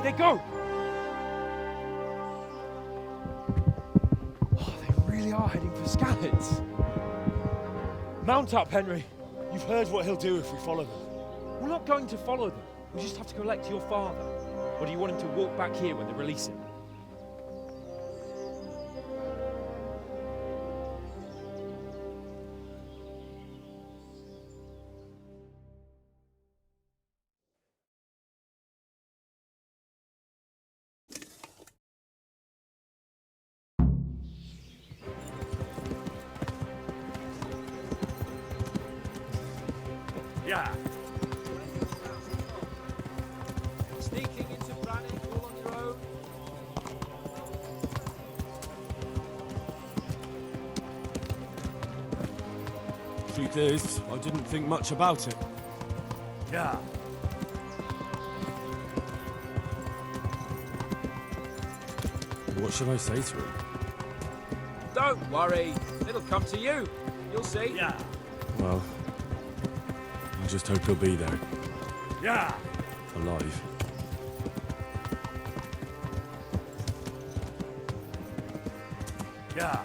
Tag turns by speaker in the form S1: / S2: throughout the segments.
S1: way they go! Oh, they really are heading for Scallets. Mount up, Henry. You've heard what he'll do if we follow them. We're not going to follow them. We just have to collect your father. Or do you want him to walk back here when they release him?
S2: Yeah.
S1: Sneaking into Brannick all on your own?
S3: Truth is, I didn't think much about it.
S2: Yeah.
S3: What should I say to him?
S1: Don't worry. It'll come to you. You'll see.
S2: Yeah.
S3: Well, I just hope he'll be there,
S2: Yeah.
S3: alive.
S2: Yeah.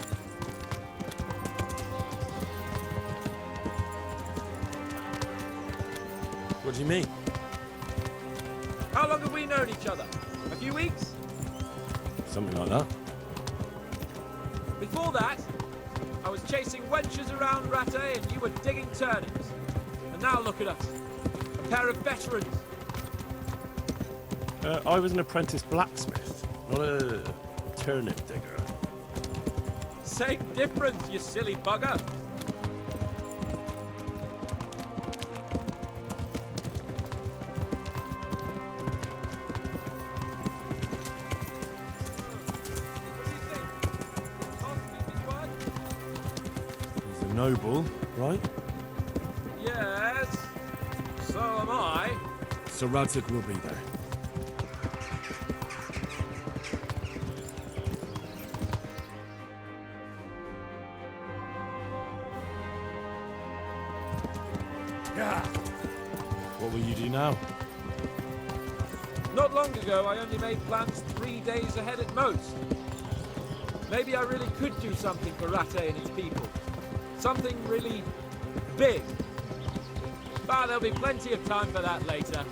S3: What do you mean?
S1: How long have we known each other? A few weeks?
S3: Something like that.
S1: Before that, I was chasing wenches around Rattay and you were digging turnips. And now look at us. A pair of veterans.
S3: I was an apprentice blacksmith, not a turnip digger.
S1: Same difference, you silly bugger.
S3: He's a noble, right?
S1: Yes, so am I.
S3: So Radzig will be there.
S2: Yeah.
S3: What will you do now?
S1: Not long ago, I only made plans 3 days ahead at most. Maybe I really could do something for Rattay and his people. Something really big. But there'll be plenty of time for that later.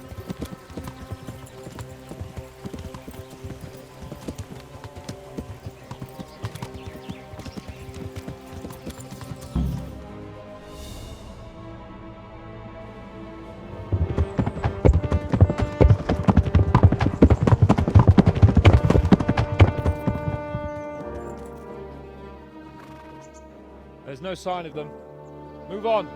S1: There's no sign of them. Move on.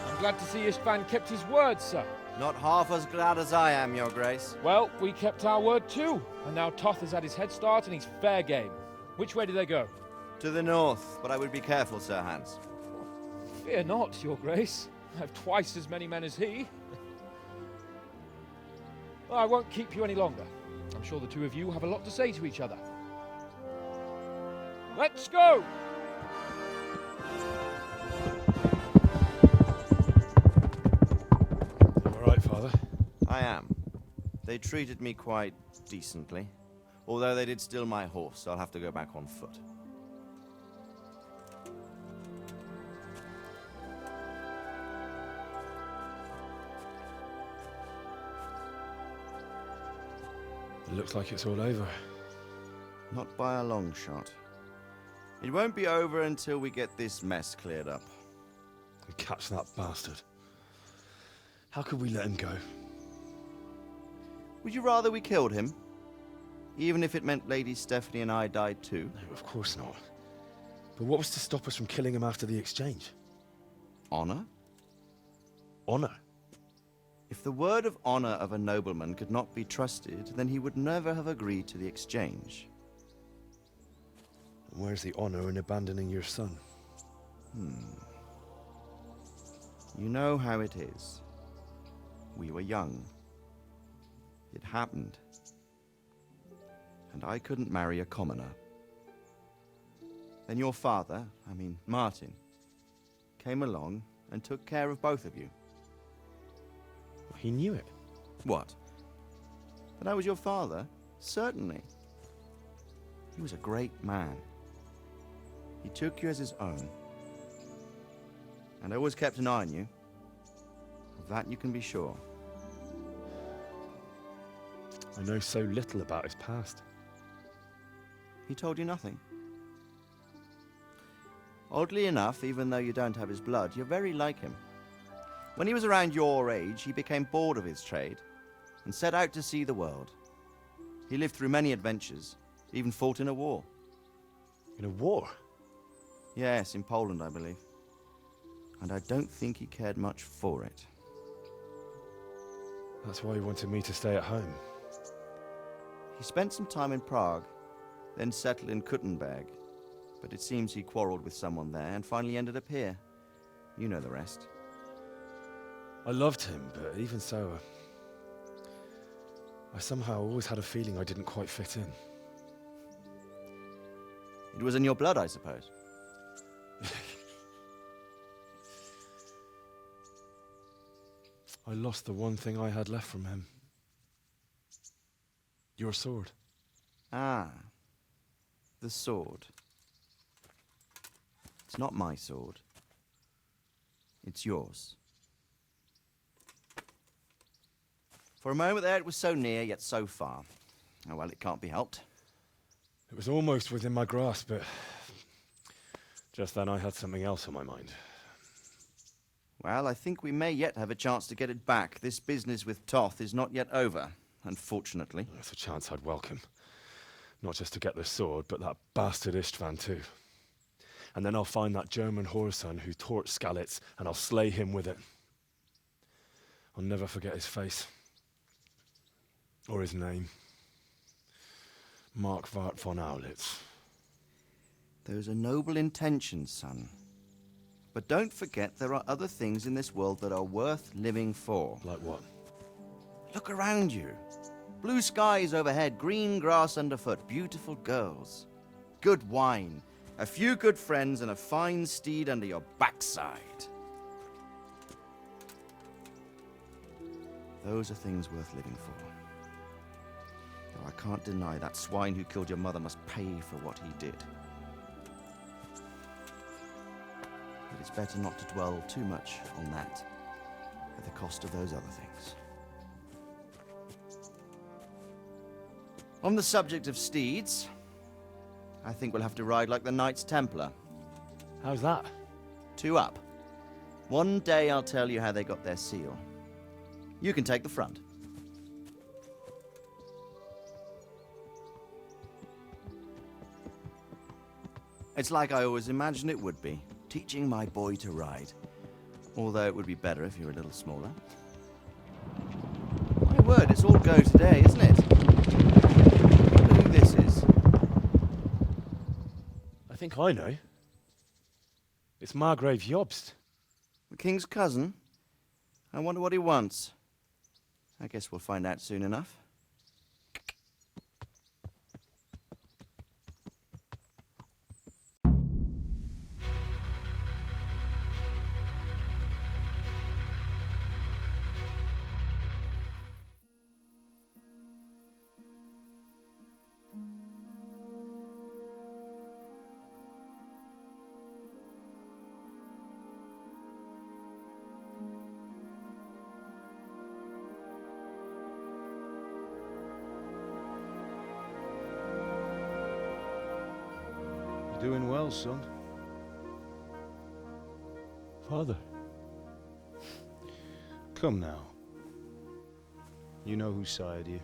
S1: I'm glad to see Istvan kept his word, sir.
S4: Not half as glad as I am, Your Grace.
S1: Well, we kept our word too. And now Toth has had his head start and he's fair game. Which way do they go?
S4: To the north, but I would be careful, Sir Hans.
S1: Fear not, Your Grace. I have twice as many men as he. Well, I won't keep you any longer. I'm sure the two of you have a lot to say to each other. Let's go!
S3: All right, Father.
S4: I am. They treated me quite decently. Although they did steal my horse, so I'll have to go back on foot.
S3: It looks like it's all over.
S4: Not by a long shot. It won't be over until we get this mess cleared up.
S3: And catch that bastard. How could we let him go?
S4: Would you rather we killed him? Even if it meant Lady Stephanie and I died too?
S3: No, of course not. But what was to stop us from killing him after the exchange?
S4: Honor?
S3: Honor.
S4: If the word of honor of a nobleman could not be trusted, then he would never have agreed to the exchange.
S3: And where's the honor in abandoning your son?
S4: You know how it is. We were young. It happened. And I couldn't marry a commoner. Then your father, Martin, came along and took care of both of you.
S3: He knew it.
S4: What? That I was your father? Certainly. He was a great man. He took you as his own. And always kept an eye on you. Of that you can be sure.
S3: I know so little about his past.
S4: He told you nothing? Oddly enough, even though you don't have his blood, you're very like him. When he was around your age, he became bored of his trade and set out to see the world. He lived through many adventures, even fought in a war.
S3: In a war?
S4: Yes, in Poland, I believe. And I don't think he cared much for it.
S3: That's why he wanted me to stay at home.
S4: He spent some time in Prague, then settled in Kuttenberg. But it seems he quarreled with someone there and finally ended up here. You know the rest.
S3: I loved him, but even so, I somehow always had a feeling I didn't quite fit in.
S4: It was in your blood, I suppose.
S3: I lost the one thing I had left from him. Your sword.
S4: Ah, the sword. It's not my sword. It's yours. For a moment there, it was so near, yet so far. Oh, well, it can't be helped.
S3: It was almost within my grasp, but just then I had something else on my mind.
S4: Well, I think we may yet have a chance to get it back. This business with Toth is not yet over, unfortunately.
S3: That's a chance I'd welcome. Not just to get the sword, but that bastard Istvan too. And then I'll find that German whoreson who torched Skalitz, and I'll slay him with it. I'll never forget his face. Or his name. Marquardt von Aulitz.
S4: Those are noble intentions, son. But don't forget there are other things in this world that are worth living for.
S3: Like what?
S4: Look around you. Blue skies overhead, green grass underfoot, beautiful girls. Good wine, a few good friends, and a fine steed under your backside. Those are things worth living for. Though I can't deny that swine who killed your mother must pay for what he did. But it's better not to dwell too much on that at the cost of those other things. On the subject of steeds, I think we'll have to ride like the Knights Templar.
S3: How's that?
S4: 2 up. One day I'll tell you how they got their seal. You can take the front. It's like I always imagined it would be, teaching my boy to ride. Although it would be better if you were a little smaller. My word, it's all go today, isn't it? I wonder who this is.
S3: I think I know. It's Margrave Jobst.
S4: The king's cousin? I wonder what he wants. I guess we'll find out soon enough.
S5: You're doing well, son.
S3: Father.
S5: Come now. You know who sired you.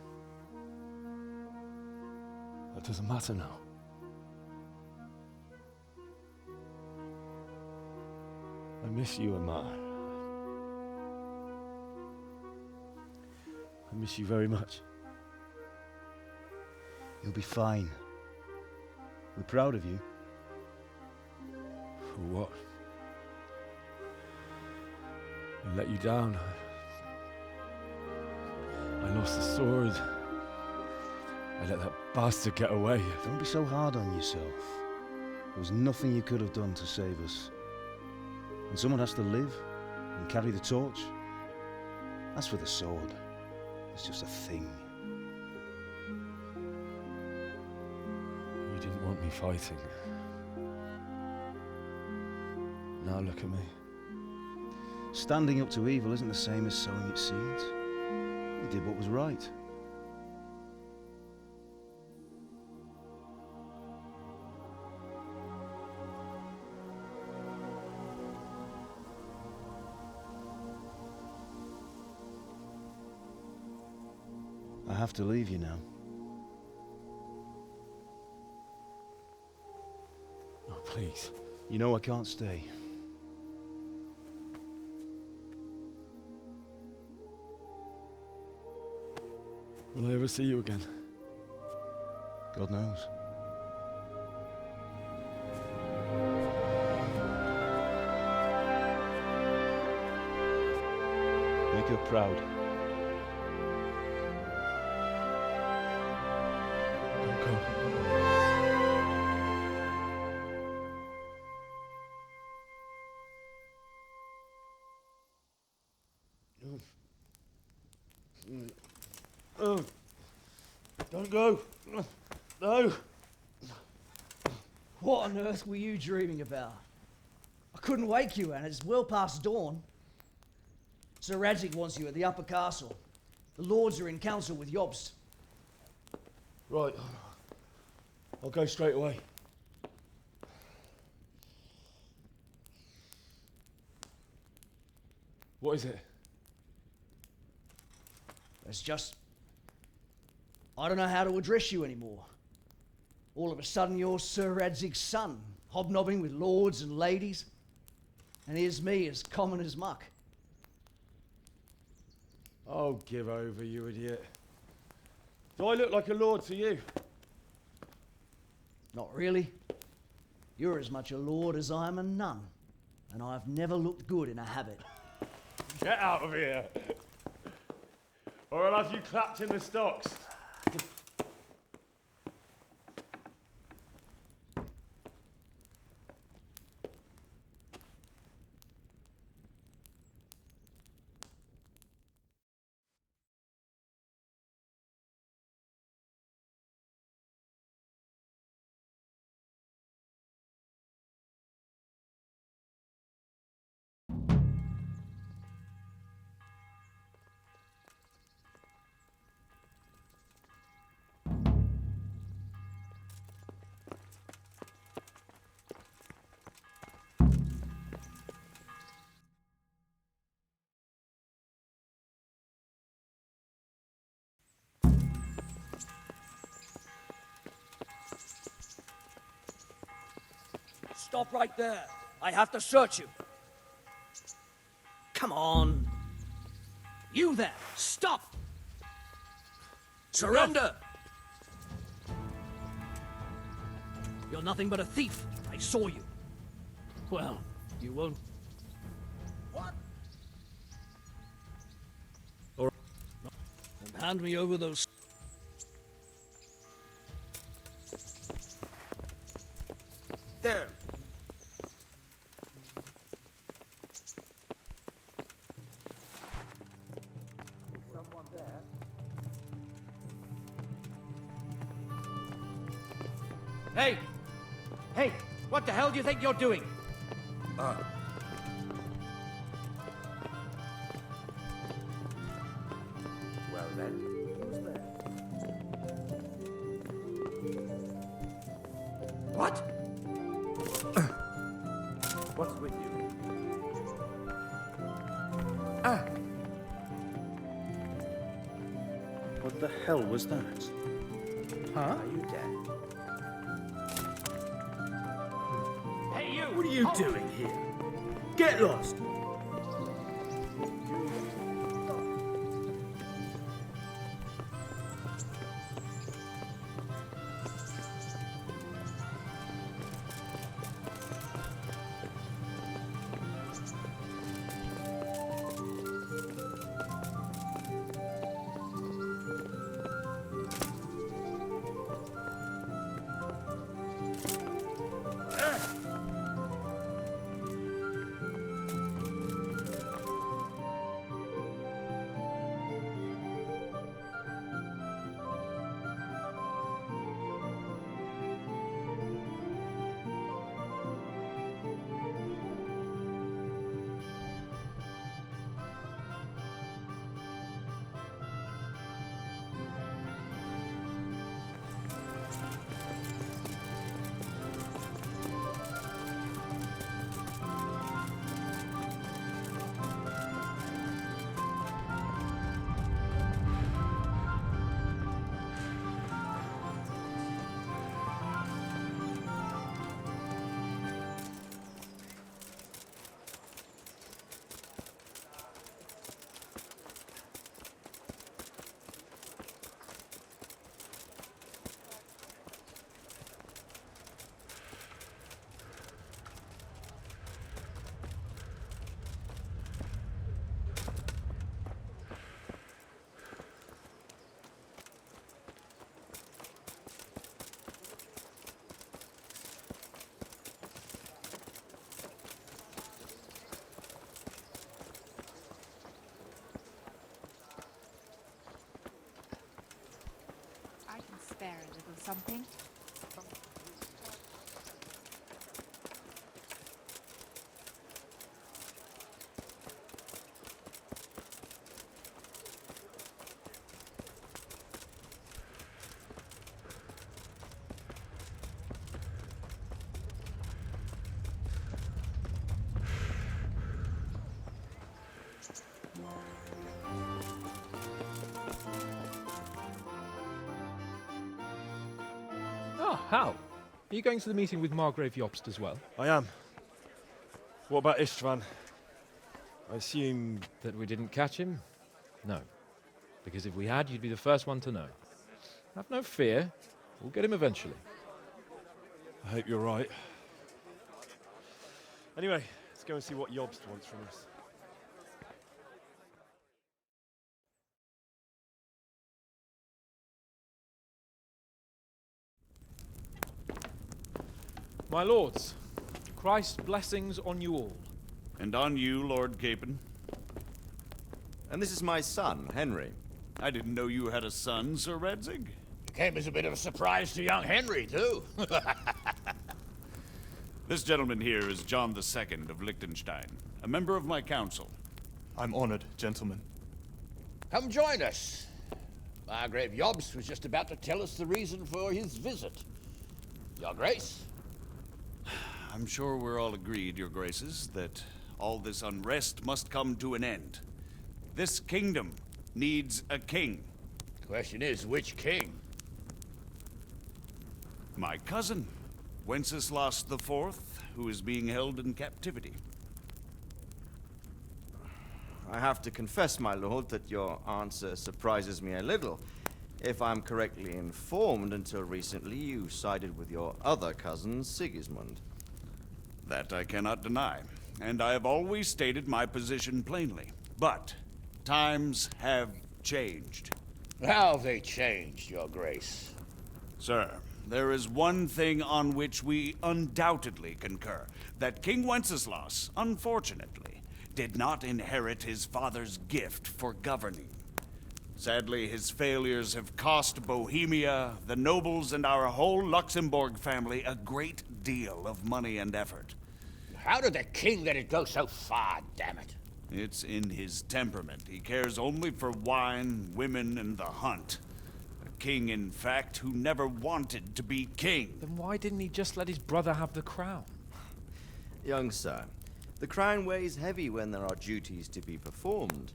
S3: That doesn't matter now. I miss you, Amar. I miss you very much.
S5: You'll be fine. We're proud of you.
S3: For what? I let you down. I lost the sword. I let that bastard get away.
S5: Don't be so hard on yourself. There was nothing you could have done to save us. And someone has to live and carry the torch. As for the sword, it's just a thing.
S3: You didn't want me fighting. Now look at me.
S5: Standing up to evil isn't the same as sowing its seeds. You did what was right. I have to leave you now.
S3: Oh, please.
S5: You know I can't stay.
S3: Will I ever see you again?
S5: God knows. Make her proud.
S3: Don't go.
S5: Oh, don't go. No.
S6: What on earth were you dreaming about? I couldn't wake you, and it's well past dawn. Sir Radzig wants you at the upper castle. The lords are in council with Jobst.
S3: Right. I'll go straight away. What is it?
S6: It's just... I don't know how to address you anymore. All of a sudden you're Sir Radzig's son, hobnobbing with lords and ladies. And here's me, as common as muck.
S3: Oh, give over, you idiot. Do I look like a lord to you?
S6: Not really. You're as much a lord as I am a nun. And I've never looked good in a habit.
S3: Get out of here! Or I'll have you clapped in the stocks.
S6: Stop right there. I have to search you. Come on. You there, stop! Surrender! You're nothing but a thief. I saw you. Well, you won't... What? All right. And hand me over those... There.
S7: Hey! Hey! What the hell do you think you're doing?
S2: Well then, who's there?
S7: What?
S2: What's with you?
S5: What the hell was that?
S7: Huh?
S2: Are you dead?
S7: Hey, you!
S2: What are you doing here? Get lost!
S8: something?
S1: Ah, Hal. Are you going to the meeting with Margrave Jobst as well?
S3: I am. What about Istvan? I assume...
S1: That we didn't catch him? No. Because if we had, you'd be the first one to know. Have no fear. We'll get him eventually.
S3: I hope you're right. Anyway, let's go and see what Jobst wants from us.
S1: My lords, Christ's blessings on you all.
S9: And on you, Lord Capon.
S4: And this is my son, Henry.
S9: I didn't know you had a son, Sir Redzig.
S7: Came as a bit of a surprise to young Henry, too.
S9: This gentleman here is John II of Liechtenstein, a member of my council.
S10: I'm honored, gentlemen.
S7: Come join us. Margrave Jobst was just about to tell us the reason for his visit. Your Grace?
S9: I'm sure we're all agreed, Your Graces, that all this unrest must come to an end. This kingdom needs a king.
S7: The question is, which king?
S9: My cousin, Wenceslas IV, who is being held in captivity.
S4: I have to confess, my lord, that your answer surprises me a little. If I'm correctly informed, until recently you sided with your other cousin, Sigismund.
S9: That I cannot deny, and I have always stated my position plainly. But times have changed.
S7: How have they changed, Your Grace?
S9: Sir, there is one thing on which we undoubtedly concur. That King Wenceslas, unfortunately, did not inherit his father's gift for governing. Sadly, his failures have cost Bohemia, the nobles, and our whole Luxembourg family a great deal of money and effort.
S7: How did the king let it go so far, damn it?
S9: It's in his temperament. He cares only for wine, women, and the hunt. A king, in fact, who never wanted to be king.
S1: Then why didn't he just let his brother have the crown?
S4: Young sir, the crown weighs heavy when there are duties to be performed,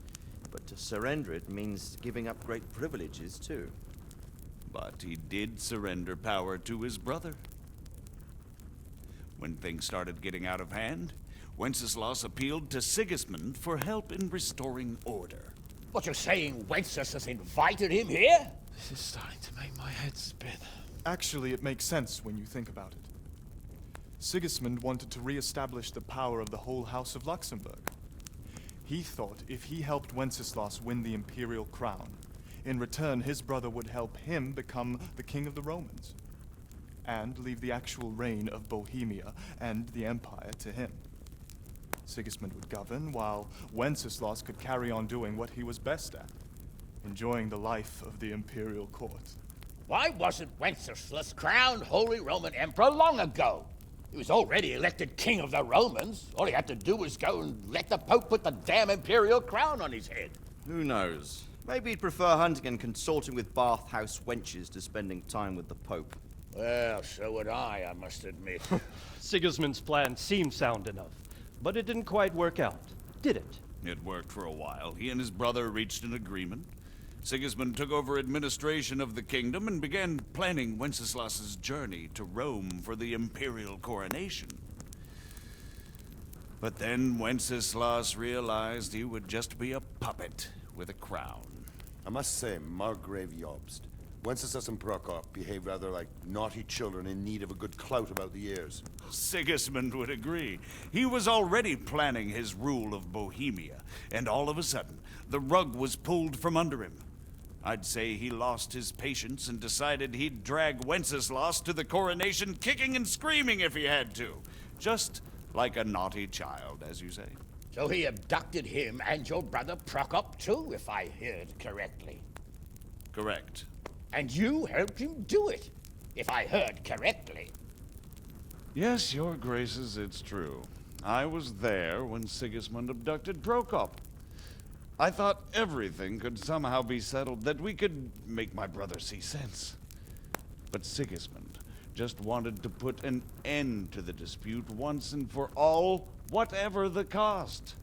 S4: but to surrender it means giving up great privileges, too.
S9: But he did surrender power to his brother. When things started getting out of hand, Wenceslas appealed to Sigismund for help in restoring order.
S7: What, you're saying Wenceslas invited him here?
S1: This is starting to make my head spin.
S10: Actually, it makes sense when you think about it. Sigismund wanted to re-establish the power of the whole House of Luxembourg. He thought if he helped Wenceslas win the imperial crown, in return his brother would help him become the king of the Romans, and leave the actual reign of Bohemia and the empire to him. Sigismund would govern, while Wenceslas could carry on doing what he was best at, enjoying the life of the imperial court.
S7: Why wasn't Wenceslas crowned Holy Roman Emperor long ago? He was already elected king of the Romans. All he had to do was go and let the Pope put the damn imperial crown on his head.
S4: Who knows? Maybe he'd prefer hunting and consorting with bathhouse wenches to spending time with the Pope.
S7: Well, so would I must admit.
S11: Sigismund's plan seemed sound enough, but it didn't quite work out, did it?
S9: It worked for a while. He and his brother reached an agreement. Sigismund took over administration of the kingdom and began planning Wenceslas's journey to Rome for the imperial coronation. But then Wenceslas realized he would just be a puppet with a crown.
S12: I must say, Margrave Jobst, Wenceslas and Prokop behave rather like naughty children in need of a good clout about the ears.
S9: Sigismund would agree. He was already planning his rule of Bohemia, and all of a sudden, the rug was pulled from under him. I'd say he lost his patience and decided he'd drag Wenceslas to the coronation kicking and screaming if he had to. Just like a naughty child, as you say.
S7: So he abducted him and your brother Prokop too, if I heard correctly.
S9: Correct.
S7: And you helped him do it. if I heard correctly.
S9: Yes, your graces, it's true. I was there when Sigismund abducted Prokop. I thought everything could somehow be settled, that we could make my brother see sense. But Sigismund just wanted to put an end to the dispute once and for all, whatever the cost.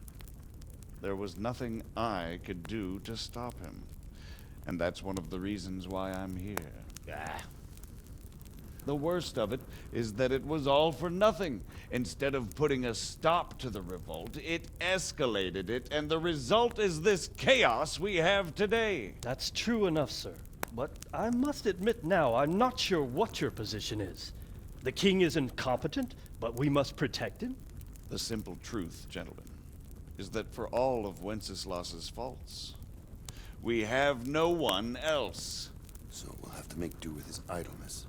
S9: There was nothing I could do to stop him. And that's one of the reasons why I'm here.
S7: Ah,
S9: The worst of it is that it was all for nothing. Instead of putting a stop to the revolt, it escalated it, and the result is this chaos we have today.
S11: That's true enough, sir. But I must admit now, I'm not sure what your position is. The king is incompetent, but we must protect him?
S9: The simple truth, gentlemen, is that for all of Wenceslas's faults, we have no one else.
S12: So we'll have to make do with his idleness.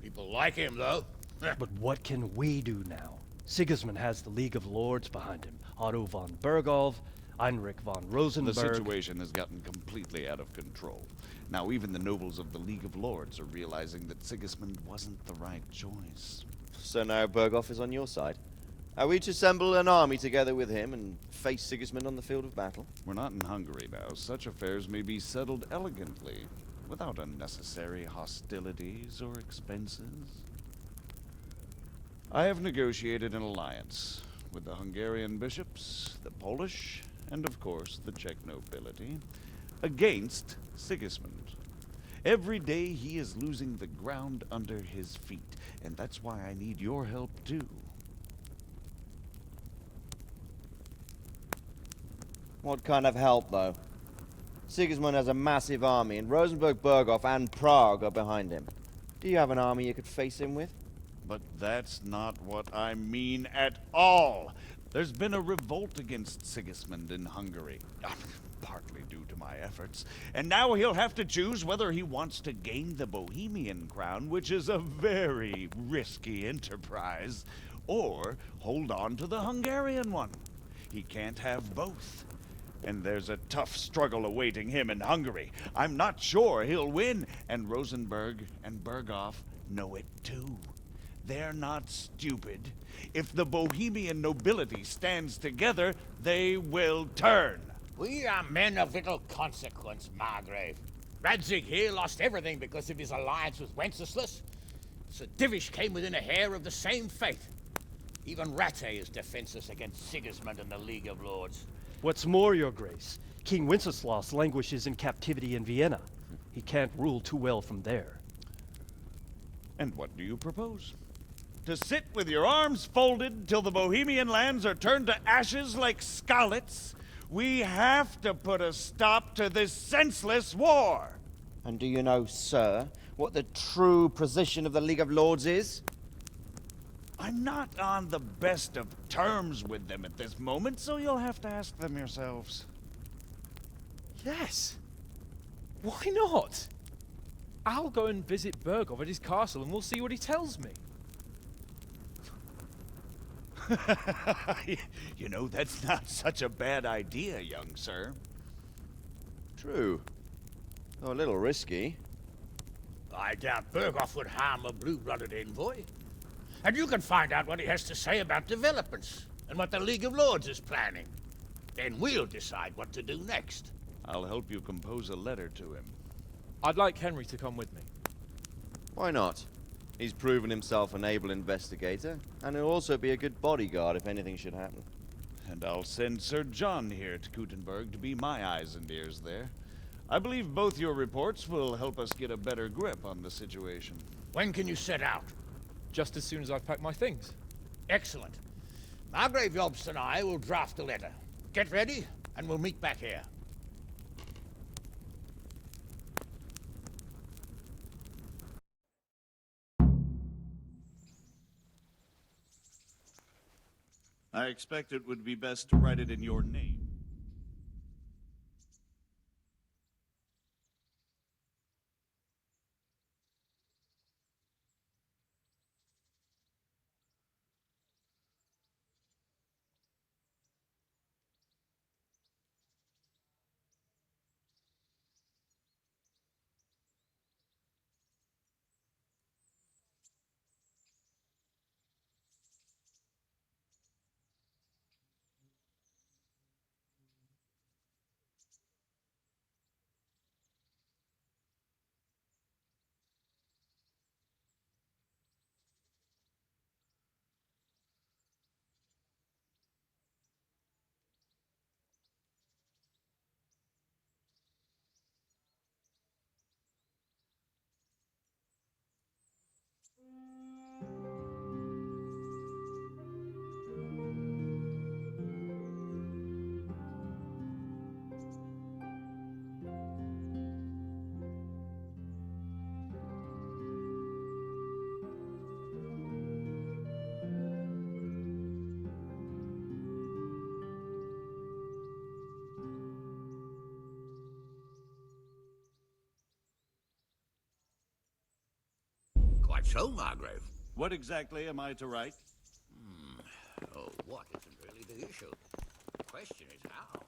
S7: people like him, though.
S11: But what can we do now? Sigismund has the League of Lords behind him. Otto von Bergholf, Heinrich von Rosenberg.
S9: The situation has gotten completely out of control. Now even the nobles of the League of Lords are realizing that Sigismund wasn't the right choice.
S4: So now Berghoff is on your side. Are we to assemble an army together with him and face Sigismund on the field of battle?
S9: We're not in Hungary now. Such affairs may be settled elegantly, without unnecessary hostilities or expenses. I have negotiated an alliance with the Hungarian bishops, the Polish, and of course the Czech nobility, against Sigismund. Every day he is losing the ground under his feet, and that's why I need your help too.
S4: What kind of help, though? Sigismund has a massive army, and Rosenberg, Berghoff, and Prague are behind him. Do you have an army you could face him with?
S9: But that's not what I mean at all. There's been a revolt against Sigismund in Hungary, partly due to my efforts, and now he'll have to choose whether he wants to gain the Bohemian crown, which is a very risky enterprise, or hold on to the Hungarian one. He can't have both. And there's a tough struggle awaiting him in Hungary. I'm not sure he'll win, and Rosenberg and Berghoff know it too. They're not stupid. If the Bohemian nobility stands together, they will turn.
S7: We are men of little consequence, Margrave. Radzig here lost everything because of his alliance with Wenceslas. Sir Divish came within a hair of the same fate. Even Rattay is defenseless against Sigismund and the League of Lords.
S11: What's more, Your Grace, King Wenceslas languishes in captivity in Vienna. He can't rule too well from there.
S9: And what do you propose? To sit with your arms folded till the Bohemian lands are turned to ashes like Skalitz? We have to put a stop to this senseless war!
S4: And do you know, sir, what the true position of the League of Lords is?
S9: I'm not on the best of terms with them at this moment, so you'll have to ask them yourselves.
S1: Yes. Why not? I'll go and visit Berghoff at his castle and we'll see what he tells me.
S9: You know, that's not such a bad idea, young sir.
S4: True. Though a little risky.
S7: I doubt Berghoff would harm a blue-blooded envoy. And you can find out what he has to say about developments and what the League of Lords is planning. Then we'll decide what to do next.
S9: I'll help you compose a letter to him.
S1: I'd like Henry to come with me.
S4: Why not? He's proven himself an able investigator, and he'll also be a good bodyguard if anything should happen.
S9: And I'll send Sir John here to Kuttenberg to be my eyes and ears there. I believe both your reports will help us get a better grip on the situation.
S7: When can you set out?
S1: Just as soon as I've packed my things.
S7: Excellent. Margrave Jobst and I will draft a letter. Get ready, and we'll meet back here.
S9: I expect it would be best to write it in your name.
S7: that so, Margrave?
S9: What exactly am I to write?
S7: Oh, what isn't really the issue? The question is how.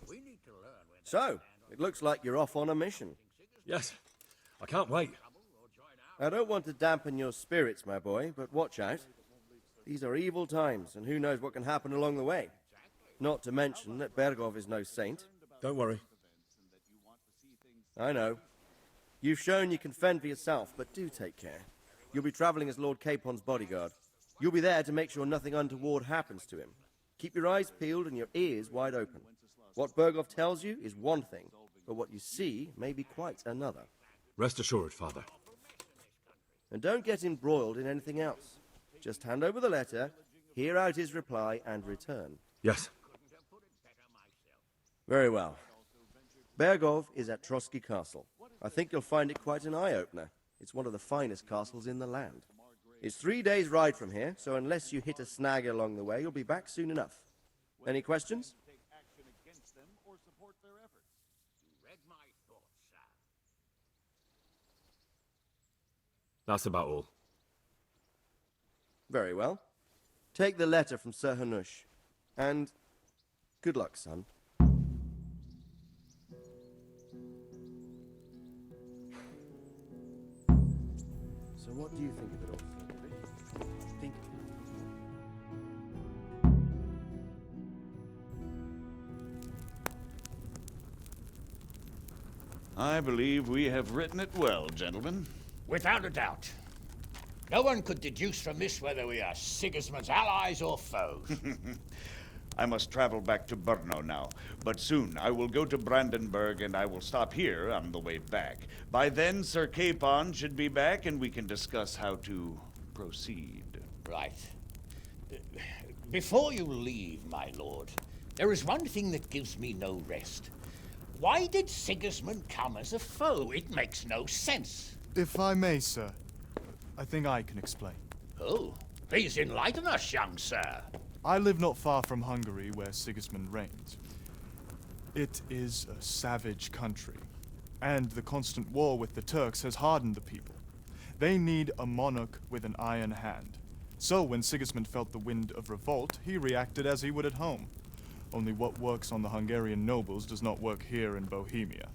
S7: We need to learn when
S8: So, it looks like you're off on a mission.
S3: Yes, I can't wait.
S8: I don't want to dampen your spirits, my boy, but watch out. These are evil times, and who knows what can happen along the way. Not to mention that Bergov is no saint.
S3: Don't worry.
S8: I know. You've shown you can fend for yourself, but do take care. You'll be traveling as Lord Capon's bodyguard. You'll be there to make sure nothing untoward happens to him. Keep your eyes peeled and your ears wide open. What Bergov tells you is one thing, but what you see may be quite another.
S3: Rest assured, Father.
S8: And don't get embroiled in anything else. Just hand over the letter, hear out his reply, and return.
S3: Yes.
S8: Very well. Bergov is at Trotsky Castle. I think you'll find it quite an eye-opener. It's one of the finest castles in the land. It's 3 days' ride from here, so unless you hit a snag along the way, you'll be back soon enough. Any questions?
S3: That's about all.
S8: Very well. Take the letter from Sir Hanush. And good luck, son. So what do you think of it all? Think
S9: I believe we have written it well, gentlemen.
S7: Without a doubt. No one could deduce from this whether we are Sigismund's allies or foes.
S9: I must travel back to Brno now, but soon I will go to Brandenburg and I will stop here on the way back. By then, Sir Capon should be back and we can discuss how to proceed.
S7: Right. Before you leave, my lord, there is one thing that gives me no rest. Why did Sigismund come as a foe? It makes no sense.
S10: If I may, sir, I think I can explain.
S7: Oh, please enlighten us, young sir.
S10: I live not far from Hungary, where Sigismund reigns. It is a savage country, and the constant war with the Turks has hardened the people. They need a monarch with an iron hand. So when Sigismund felt the wind of revolt, he reacted as he would at home. Only what works on the Hungarian nobles does not work here in Bohemia.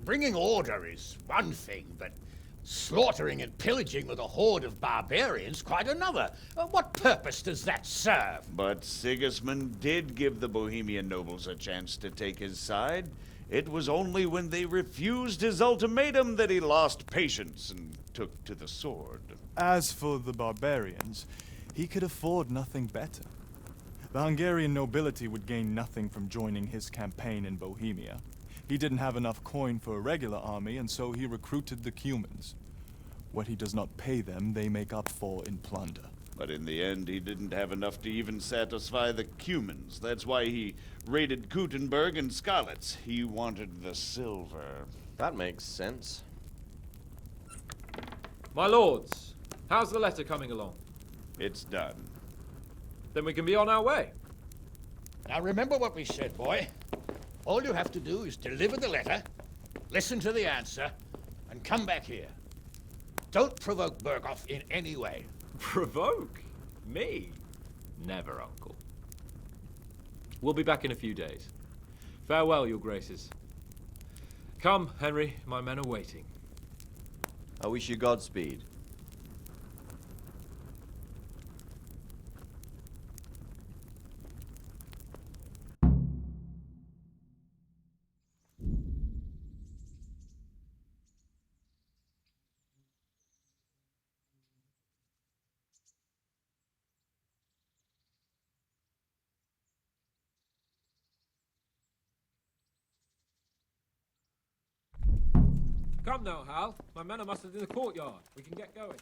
S7: Bringing order is one thing, but slaughtering and pillaging with a horde of barbarians quite another. What purpose does that serve?
S9: But Sigismund did give the Bohemian nobles a chance to take his side. It was only when they refused his ultimatum that he lost patience and took to the sword.
S10: As for the barbarians, he could afford nothing better. The Hungarian nobility would gain nothing from joining his campaign in Bohemia. He didn't have enough coin for a regular army, and so he recruited the Cumans. What he does not pay them, they make up for in plunder.
S9: But in the end, he didn't have enough to even satisfy the Cumans. That's why he raided Kuttenberg and Skalitz. He wanted the silver.
S8: that makes sense.
S1: My lords, how's the letter coming along?
S9: It's done.
S1: Then we can be on our way.
S7: Now remember what we said, boy. All you have to do is deliver the letter, listen to the answer, and come back here. Don't provoke Berghoff in any way.
S1: Provoke? Me? Never, Uncle. We'll be back in a few days. Farewell, your graces. Come, Henry, my men are waiting.
S8: I wish you Godspeed.
S1: Come now, Hal. My men are mustered in the courtyard. We can get going.